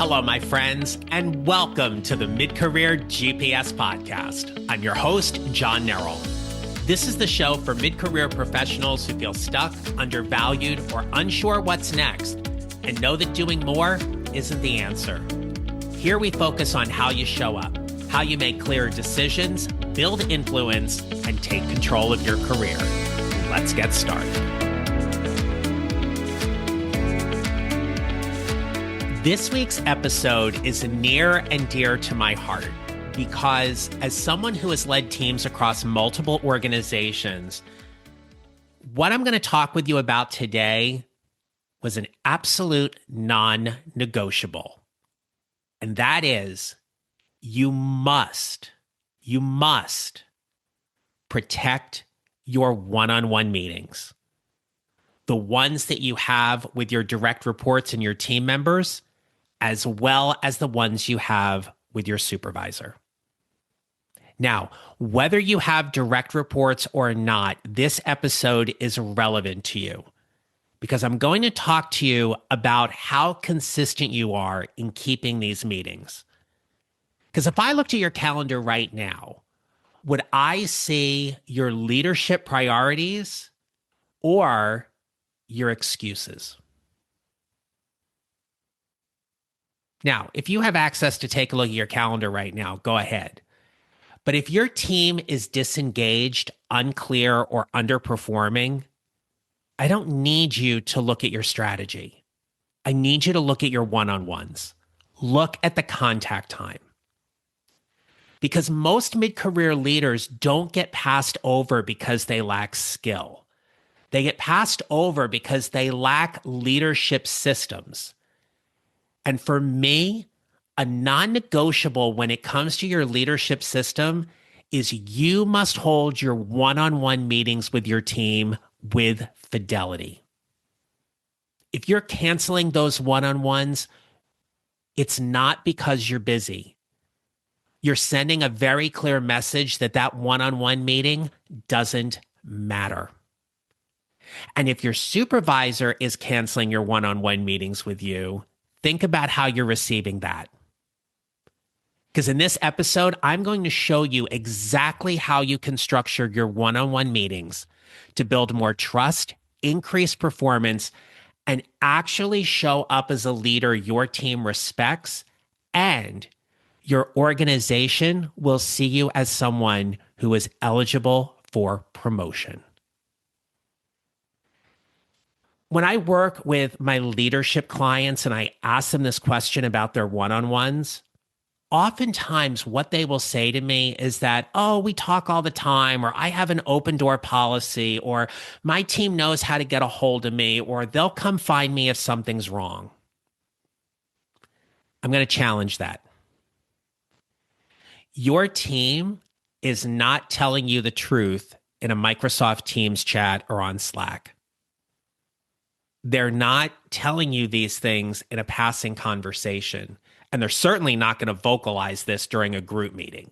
Hello, my friends, and welcome to the Mid-Career GPS podcast. I'm your host, John Nerrell. This is the show for mid-career professionals who feel stuck, undervalued, or unsure what's next, and know that doing more isn't the answer. Here we focus on how you show up, how you make clear decisions, build influence, and take control of your career. Let's get started. This week's episode is near and dear to my heart because as someone who has led teams across multiple organizations, what I'm going to talk with you about today was an absolute non-negotiable. And that is, you must protect your one-on-one meetings. The ones that you have with your direct reports and your team members, as well as the ones you have with your supervisor. Now, whether you have direct reports or not, this episode is relevant to you because I'm going to talk to you about how consistent you are in keeping these meetings. Because if I looked at your calendar right now, would I see your leadership priorities or your excuses? Now, if you have access to take a look at your calendar right now, go ahead. But if your team is disengaged, unclear, or underperforming, I don't need you to look at your strategy. I need you to look at your one-on-ones. Look at the contact time. Because most mid-career leaders don't get passed over because they lack skill. They get passed over because they lack leadership systems. And for me, a non-negotiable when it comes to your leadership system is you must hold your one-on-one meetings with your team with fidelity. If you're canceling those one-on-ones, it's not because you're busy. You're sending a very clear message that that one-on-one meeting doesn't matter. And if your supervisor is canceling your one-on-one meetings with you, think about how you're receiving that. Because in this episode, I'm going to show you exactly how you can structure your one-on-one meetings to build more trust, increase performance, and actually show up as a leader your team respects, and your organization will see you as someone who is eligible for promotion. When I work with my leadership clients and I ask them this question about their one-on-ones, oftentimes what they will say to me is that, oh, we talk all the time, or I have an open door policy, or my team knows how to get a hold of me, or they'll come find me if something's wrong. I'm going to challenge that. Your team is not telling you the truth in a Microsoft Teams chat or on Slack. They're not telling you these things in a passing conversation, and they're certainly not going to vocalize this during a group meeting.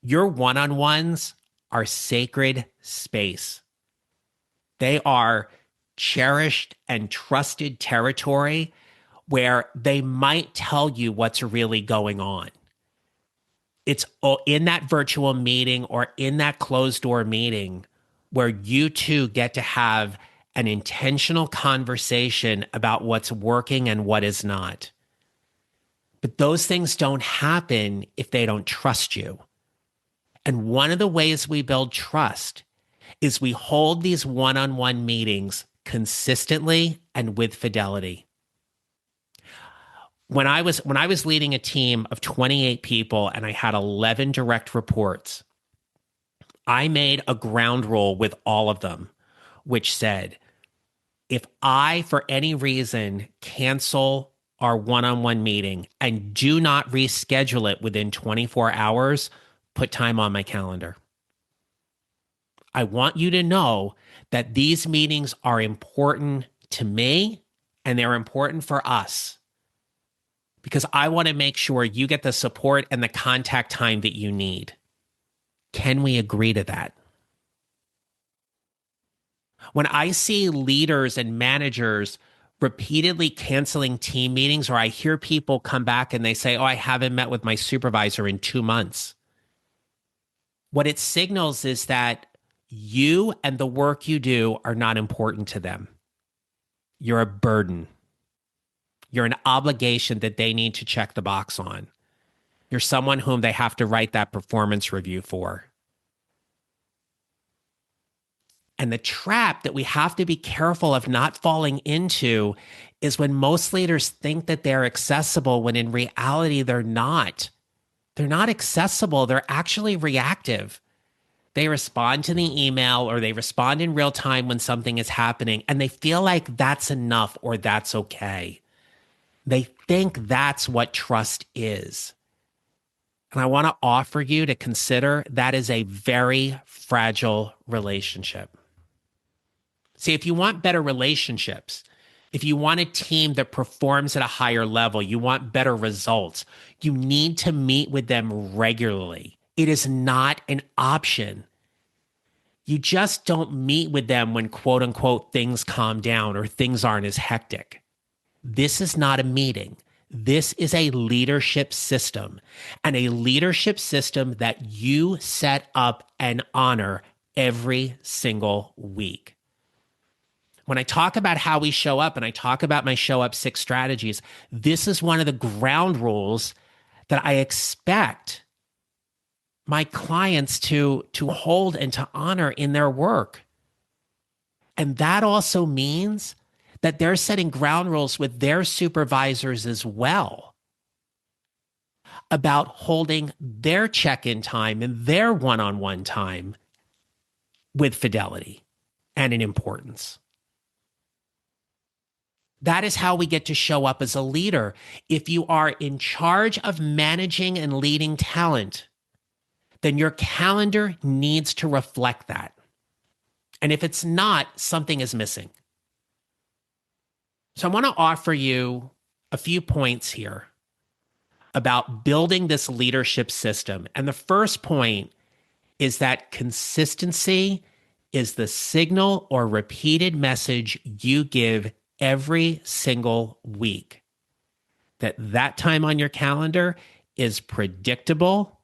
Your one-on-ones are sacred space. They are cherished and trusted territory where they might tell you what's really going on. It's in that virtual meeting or in that closed-door meeting where you two get to have an intentional conversation about what's working and what is not. But those things don't happen if they don't trust you. And one of the ways we build trust is we hold these one-on-one meetings consistently and with fidelity. When I was leading a team of 28 people and I had 11 direct reports, I made a ground rule with all of them, which said, if I, for any reason, cancel our one-on-one meeting and do not reschedule it within 24 hours, put time on my calendar. I want you to know that these meetings are important to me and they're important for us because I want to make sure you get the support and the contact time that you need. Can we agree to that? When I see leaders and managers repeatedly canceling team meetings, or I hear people come back and they say, oh, I haven't met with my supervisor in 2 months. What it signals is that you and the work you do are not important to them. You're a burden. You're an obligation that they need to check the box on. You're someone whom they have to write that performance review for. And the trap that we have to be careful of not falling into is when most leaders think that they're accessible when in reality they're not. They're not accessible. They're actually reactive. They respond to the email or they respond in real time when something is happening and they feel like that's enough or that's okay. They think that's what trust is. And I want to offer you to consider that is a very fragile relationship. See, if you want better relationships, if you want a team that performs at a higher level, you want better results, you need to meet with them regularly. It is not an option. You just don't meet with them when quote unquote things calm down or things aren't as hectic. This is not a meeting. This is a leadership system, and a leadership system that you set up and honor every single week. When I talk about how we show up and I talk about my show up 6 strategies, this is one of the ground rules that I expect my clients to hold and to honor in their work. And that also means that they're setting ground rules with their supervisors as well about holding their check-in time and their one-on-one time with fidelity and in importance. That is how we get to show up as a leader. If you are in charge of managing and leading talent, then your calendar needs to reflect that. And if it's not, something is missing. So I want to offer you a few points here about building this leadership system. And the first point is that consistency is the signal or repeated message you give every single week. That time on your calendar is predictable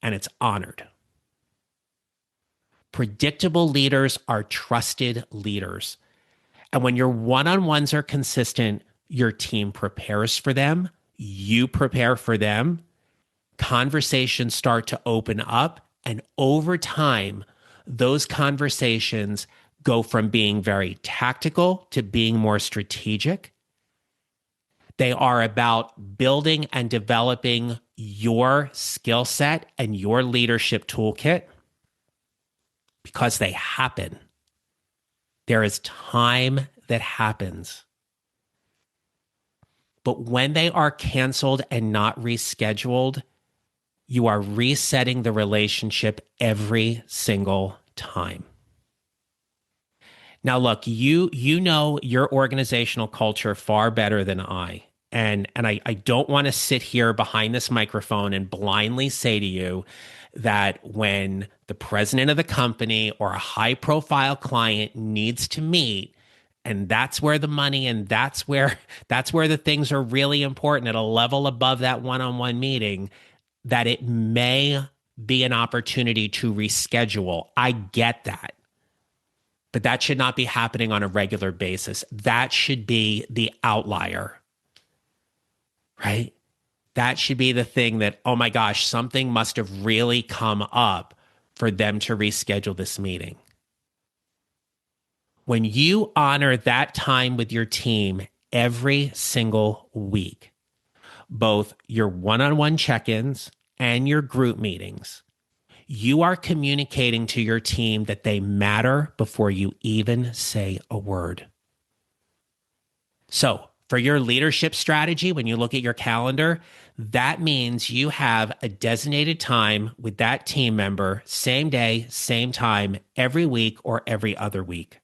and it's honored. Predictable leaders are trusted leaders. And when your one-on-ones are consistent, your team prepares for them, you prepare for them, conversations start to open up, and over time, those conversations go from being very tactical to being more strategic. They are about building and developing your skill set and your leadership toolkit because they happen. There is time that happens. But when they are canceled and not rescheduled, you are resetting the relationship every single time. Now, look, you know your organizational culture far better than I. And I don't want to sit here behind this microphone and blindly say to you that when the president of the company or a high-profile client needs to meet, and that's where the money and that's where the things are really important at a level above that one-on-one meeting, that it may be an opportunity to reschedule. I get that. But that should not be happening on a regular basis. That should be the outlier, right? That should be the thing that, oh my gosh, something must have really come up for them to reschedule this meeting. When you honor that time with your team every single week, both your one-on-one check-ins and your group meetings, you are communicating to your team that they matter before you even say a word. So for your leadership strategy, when you look at your calendar, that means you have a designated time with that team member, same day, same time, every week or every other week.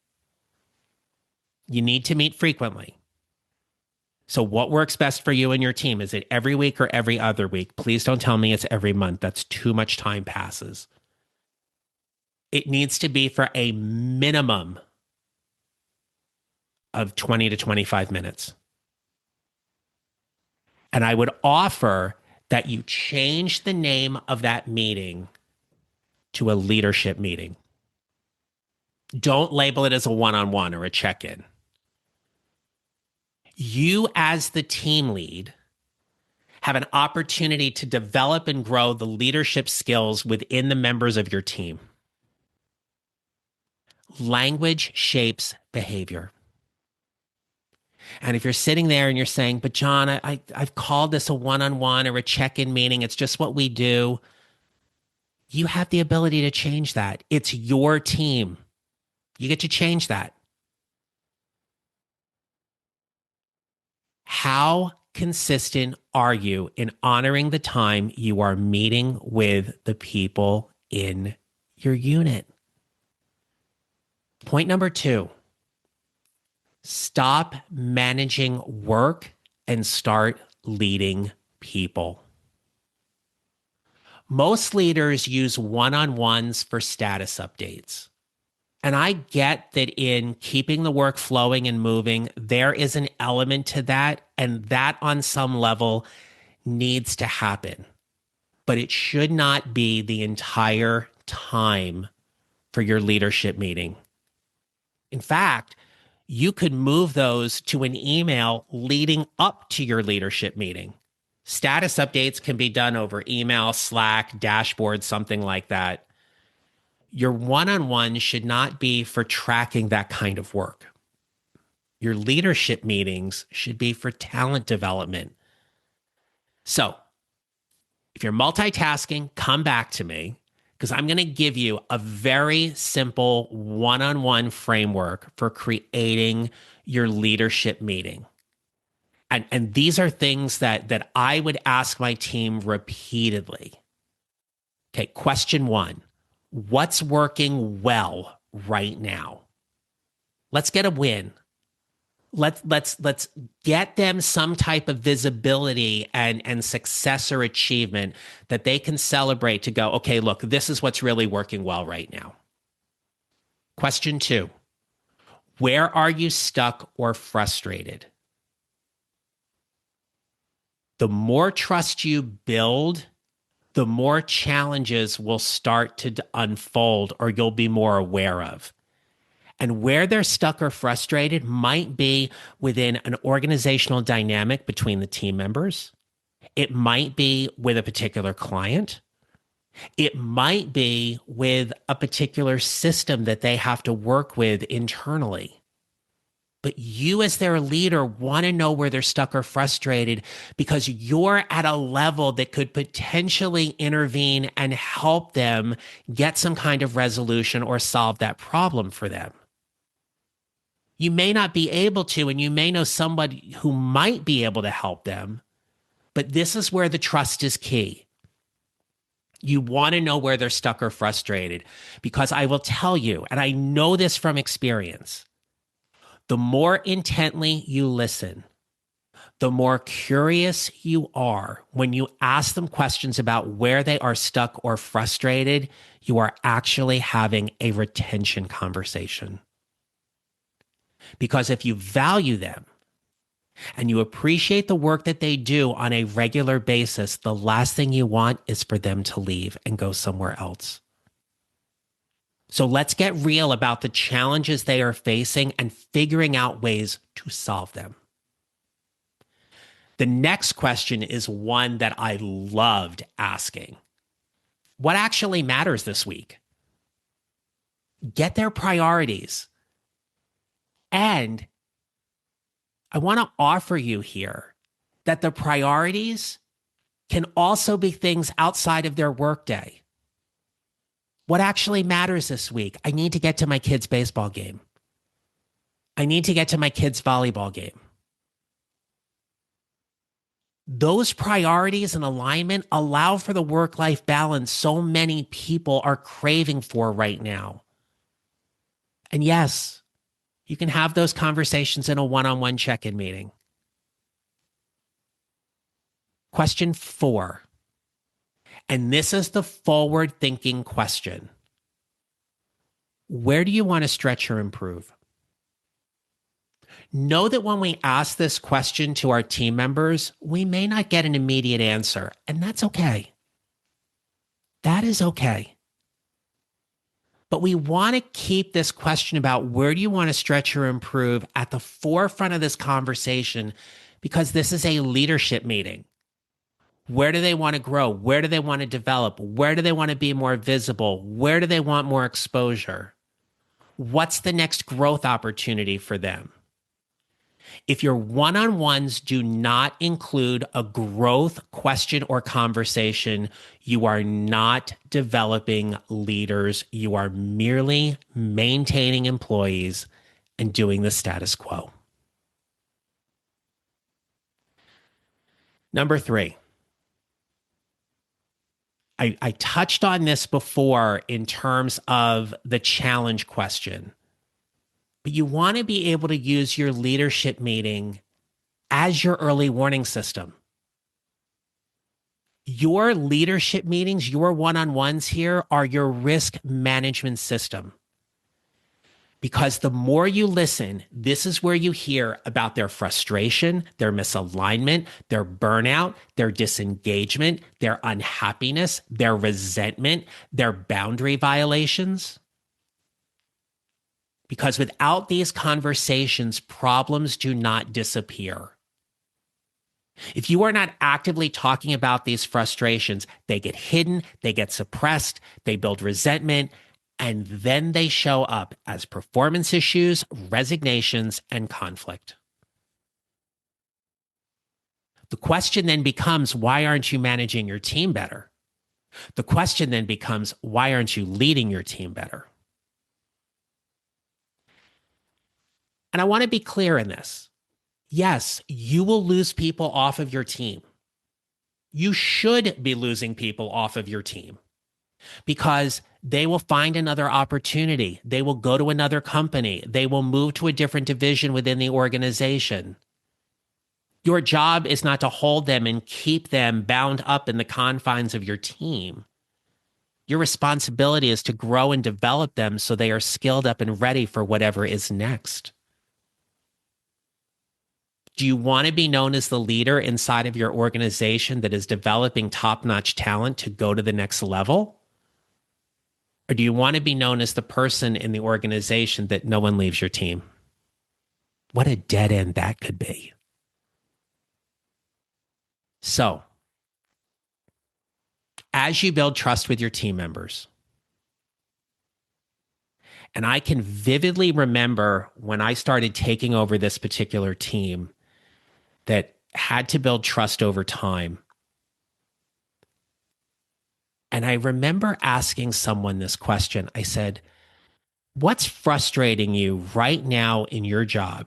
You need to meet frequently. So what works best for you and your team? Is it every week or every other week? Please don't tell me it's every month. That's too much time passes. It needs to be for a minimum of 20 to 25 minutes. And I would offer that you change the name of that meeting to a leadership meeting. Don't label it as a one-on-one or a check-in. You, as the team lead, have an opportunity to develop and grow the leadership skills within the members of your team. Language shapes behavior. And if you're sitting there and you're saying, but John, I've called this a one-on-one or a check-in meeting, it's just what we do. You have the ability to change that. It's your team. You get to change that. How consistent are you in honoring the time you are meeting with the people in your unit? Point number 2, stop managing work and start leading people. Most leaders use one-on-ones for status updates. And I get that in keeping the work flowing and moving, there is an element to that, and that on some level needs to happen. But it should not be the entire time for your leadership meeting. In fact, you could move those to an email leading up to your leadership meeting. Status updates can be done over email, Slack, dashboard, something like that. Your one-on-one should not be for tracking that kind of work. Your leadership meetings should be for talent development. So, if you're multitasking, come back to me because I'm going to give you a very simple one-on-one framework for creating your leadership meeting. And these are things that I would ask my team repeatedly. Okay, question 1. What's working well right now? Let's get a win. Let's get them some type of visibility and success or achievement that they can celebrate to go, okay, look, this is what's really working well right now. Question 2, where are you stuck or frustrated? The more trust you build, the more challenges will start to unfold or you'll be more aware of. And where they're stuck or frustrated might be within an organizational dynamic between the team members. It might be with a particular client. It might be with a particular system that they have to work with internally. But you as their leader want to know where they're stuck or frustrated because you're at a level that could potentially intervene and help them get some kind of resolution or solve that problem for them. You may not be able to, and you may know somebody who might be able to help them, but this is where the trust is key. You want to know where they're stuck or frustrated because I will tell you, and I know this from experience, the more intently you listen, the more curious you are when you ask them questions about where they are stuck or frustrated, you are actually having a retention conversation. Because if you value them and you appreciate the work that they do on a regular basis, the last thing you want is for them to leave and go somewhere else. So let's get real about the challenges they are facing and figuring out ways to solve them. The next question is one that I loved asking. What actually matters this week? Get their priorities. And I want to offer you here that the priorities can also be things outside of their workday. What actually matters this week? I need to get to my kid's baseball game. I need to get to my kid's volleyball game. Those priorities and alignment allow for the work-life balance so many people are craving for right now. And yes, you can have those conversations in a one-on-one check-in meeting. Question 4. And this is the forward-thinking question. Where do you want to stretch or improve? Know that when we ask this question to our team members, we may not get an immediate answer, and that's okay. That is okay. But we want to keep this question about where do you want to stretch or improve at the forefront of this conversation because this is a leadership meeting. Where do they want to grow? Where do they want to develop? Where do they want to be more visible? Where do they want more exposure? What's the next growth opportunity for them? If your one on ones do not include a growth question or conversation, you are not developing leaders. You are merely maintaining employees and doing the status quo. Number three, I touched on this before in terms of the challenge question, but you want to be able to use your leadership meeting as your early warning system. Your leadership meetings, your one on ones here are your risk management system. Because the more you listen, this is where you hear about their frustration, their misalignment, their burnout, their disengagement, their unhappiness, their resentment, their boundary violations. Because without these conversations, problems do not disappear. If you are not actively talking about these frustrations, they get hidden, they get suppressed, they build resentment, and then they show up as performance issues, resignations, and conflict. The question then becomes, why aren't you managing your team better? The question then becomes, why aren't you leading your team better? And I want to be clear in this. Yes, you will lose people off of your team. You should be losing people off of your team because they will find another opportunity. They will go to another company. They will move to a different division within the organization. Your job is not to hold them and keep them bound up in the confines of your team. Your responsibility is to grow and develop them so they are skilled up and ready for whatever is next. Do you want to be known as the leader inside of your organization that is developing top-notch talent to go to the next level? Or do you want to be known as the person in the organization that no one leaves your team? What a dead end that could be. So, as you build trust with your team members, and I can vividly remember when I started taking over this particular team that had to build trust over time. And I remember asking someone this question. I said, what's frustrating you right now in your job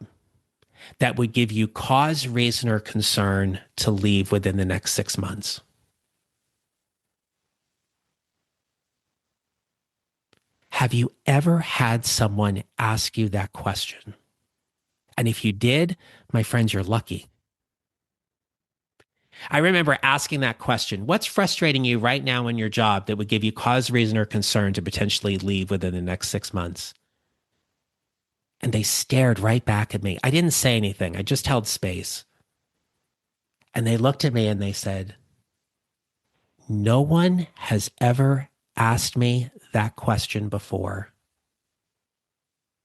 that would give you cause, reason, or concern to leave within the next 6 months? Have you ever had someone ask you that question? And if you did, my friends, you're lucky. I remember asking that question. What's frustrating you right now in your job that would give you cause, reason, or concern to potentially leave within the next 6 months? And they stared right back at me. I didn't say anything. I just held space. And they looked at me and they said, no one has ever asked me that question before.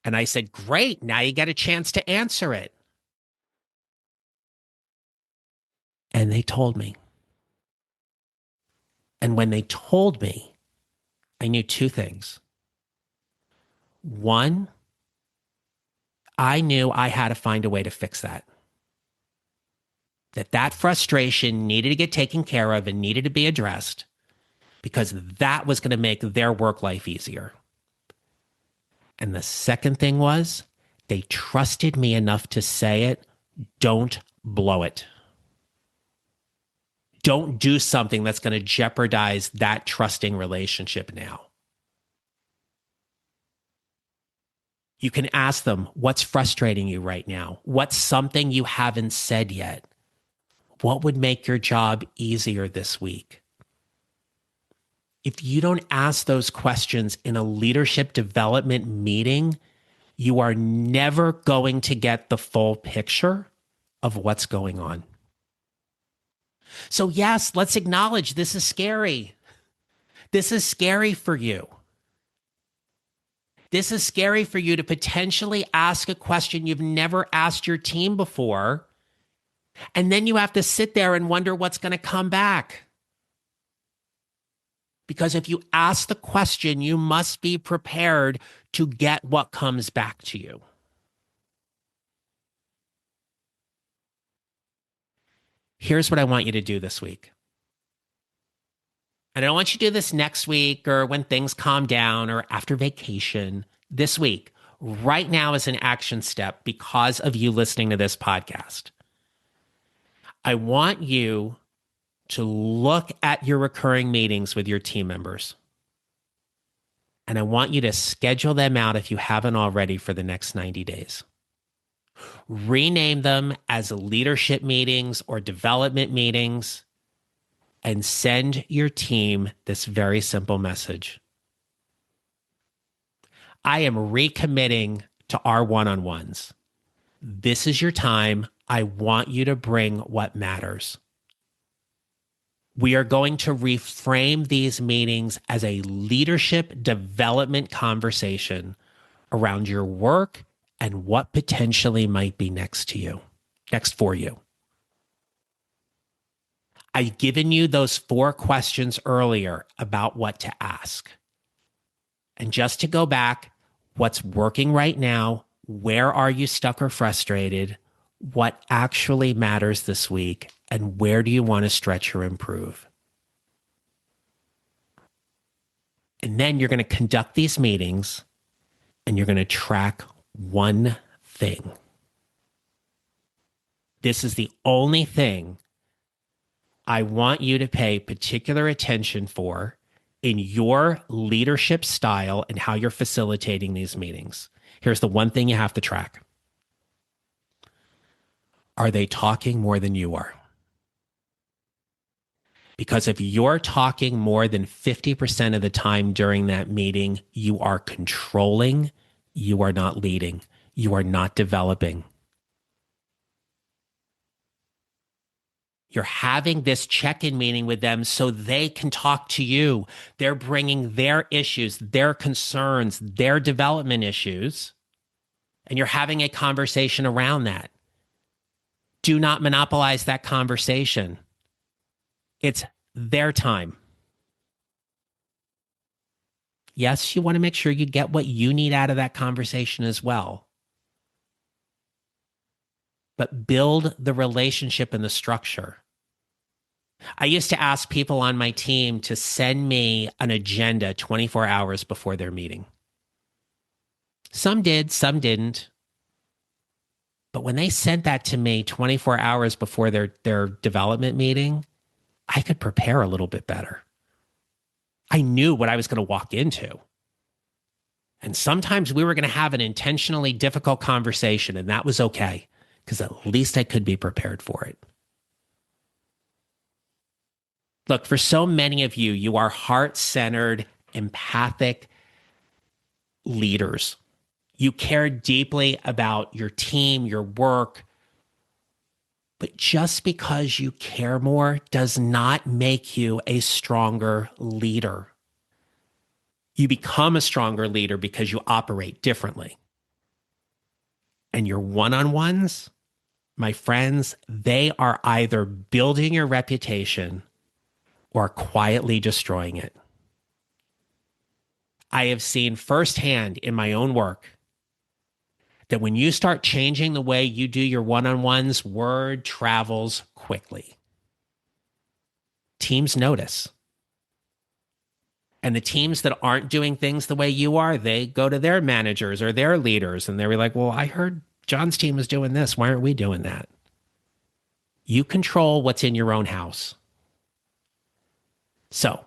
And I said, great. Now you get a chance to answer it. And they told me. And when they told me, I knew two things. One, I knew I had to find a way to fix that. That frustration needed to get taken care of and needed to be addressed because that was going to make their work life easier. And the second thing was they trusted me enough to say it. Don't blow it. Don't do something that's going to jeopardize that trusting relationship now. You can ask them, what's frustrating you right now? What's something you haven't said yet? What would make your job easier this week? If you don't ask those questions in a leadership development meeting, you are never going to get the full picture of what's going on. So, yes, let's acknowledge this is scary. This is scary for you. This is scary for you to potentially ask a question you've never asked your team before. And then you have to sit there and wonder what's going to come back. Because if you ask the question, you must be prepared to get what comes back to you. Here's what I want you to do this week. And I don't want you to do this next week or when things calm down or after vacation. This week, right now, is an action step because of you listening to this podcast. I want you to look at your recurring meetings with your team members. And I want you to schedule them out if you haven't already for the next 90 days. Rename them as leadership meetings or development meetings and send your team this very simple message. I am recommitting to our one-on-ones. This is your time. I want you to bring what matters. We are going to reframe these meetings as a leadership development conversation around your work and what potentially might be next for you. I've given you those 4 questions earlier about what to ask. And just to go back, what's working right now? Where are you stuck or frustrated? What actually matters this week? And where do you want to stretch or improve? And then you're going to conduct these meetings and you're going to track one thing. This is the only thing I want you to pay particular attention for in your leadership style and how you're facilitating these meetings. Here's the one thing you have to track. Are they talking more than you are? Because if you're talking more than 50% of the time during that meeting, you are controlling, you are not leading, you are not developing. You're having this check-in meeting with them so they can talk to you. They're bringing their issues, their concerns, their development issues, and you're having a conversation around that. Do not monopolize that conversation. It's their time. Yes, you want to make sure you get what you need out of that conversation as well. But build the relationship and the structure. I used to ask people on my team to send me an agenda 24 hours before their meeting. Some did, some didn't. But when they sent that to me 24 hours before their development meeting, I could prepare a little bit better. I knew what I was going to walk into. And sometimes we were going to have an intentionally difficult conversation, and that was okay, because at least I could be prepared for it. Look, for so many of you, you are heart-centered, empathic leaders. You care deeply about your team, your work. But just because you care more does not make you a stronger leader. You become a stronger leader because you operate differently. And your one-on-ones, my friends, they are either building your reputation or quietly destroying it. I have seen firsthand in my own work that when you start changing the way you do your one-on-ones, word travels quickly. Teams notice. And the teams that aren't doing things the way you are, they go to their managers or their leaders and they're like, well, I heard John's team was doing this. Why aren't we doing that? You control what's in your own house. So,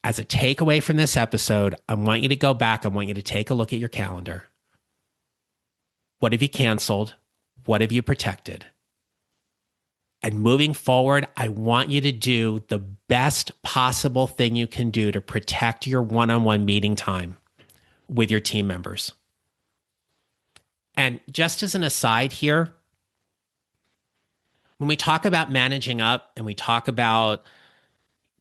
as a takeaway from this episode, I want you to go back. I want you to take a look at your calendar. What have you canceled? What have you protected? And moving forward, I want you to do the best possible thing you can do to protect your one-on-one meeting time with your team members. And just as an aside here, when we talk about managing up and we talk about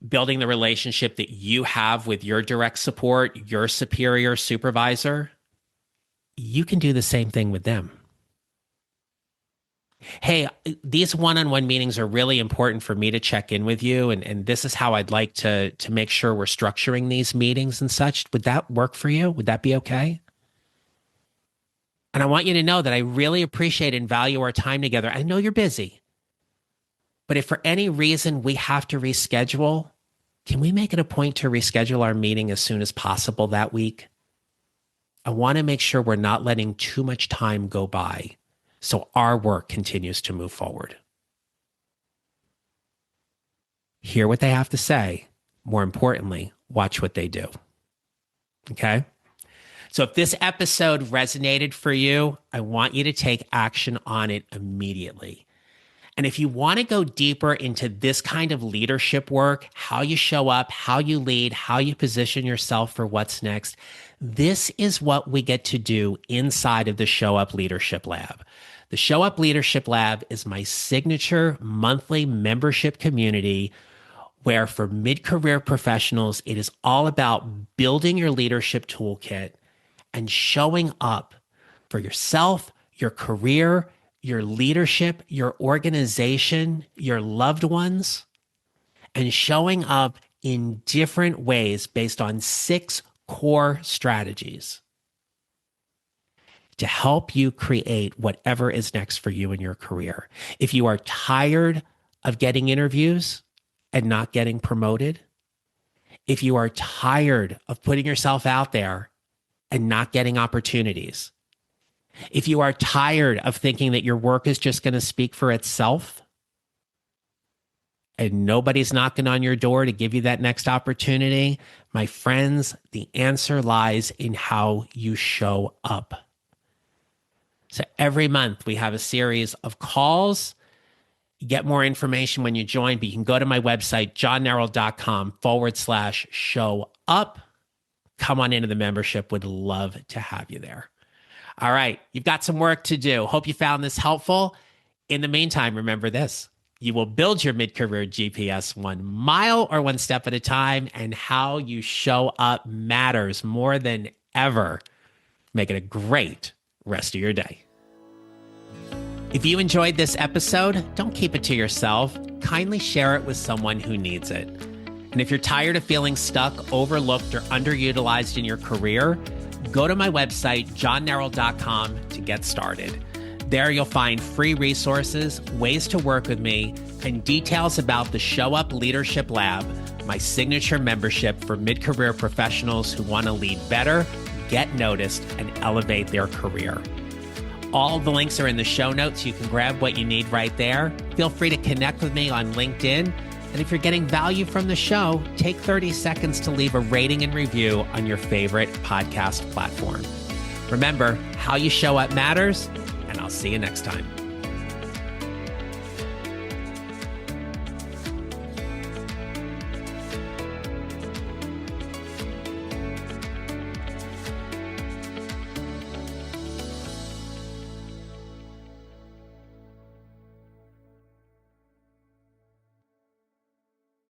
building the relationship that you have with your direct support, your superior supervisor, you can do the same thing with them. Hey, these one-on-one meetings are really important for me to check in with you. And this is how I'd like to make sure we're structuring these meetings and such. Would that work for you? Would that be okay? And I want you to know that I really appreciate and value our time together. I know you're busy, but if for any reason we have to reschedule, can we make it a point to reschedule our meeting as soon as possible that week? I want to make sure we're not letting too much time go by so our work continues to move forward. Hear what they have to say. More importantly, watch what they do. Okay? So if this episode resonated for you, I want you to take action on it immediately. And if you want to go deeper into this kind of leadership work, how you show up, how you lead, how you position yourself for what's next, this is what we get to do inside of the Show Up Leadership Lab. The Show Up Leadership Lab is my signature monthly membership community where for mid-career professionals, it is all about building your leadership toolkit and showing up for yourself, your career, your leadership, your organization, your loved ones, and showing up in different ways based on 6 core strategies to help you create whatever is next for you in your career. If you are tired of getting interviews and not getting promoted, if you are tired of putting yourself out there and not getting opportunities, if you are tired of thinking that your work is just going to speak for itself and nobody's knocking on your door to give you that next opportunity, my friends, the answer lies in how you show up. So every month we have a series of calls. You get more information when you join, but you can go to my website, johnneral.com/show up. Come on into the membership. Would love to have you there. All right. You've got some work to do. Hope you found this helpful. In the meantime, remember this. You will build your mid-career GPS 1 mile or 1 step at a time, and how you show up matters more than ever. Make it a great rest of your day. If you enjoyed this episode, don't keep it to yourself. Kindly share it with someone who needs it. And if you're tired of feeling stuck, overlooked, or underutilized in your career, go to my website, johnneral.com, to get started. There you'll find free resources, ways to work with me, and details about the Show Up Leadership Lab, my signature membership for mid-career professionals who want to lead better, get noticed, and elevate their career. All the links are in the show notes. You can grab what you need right there. Feel free to connect with me on LinkedIn. And if you're getting value from the show, take 30 seconds to leave a rating and review on your favorite podcast platform. Remember, how you show up matters, and I'll see you next time.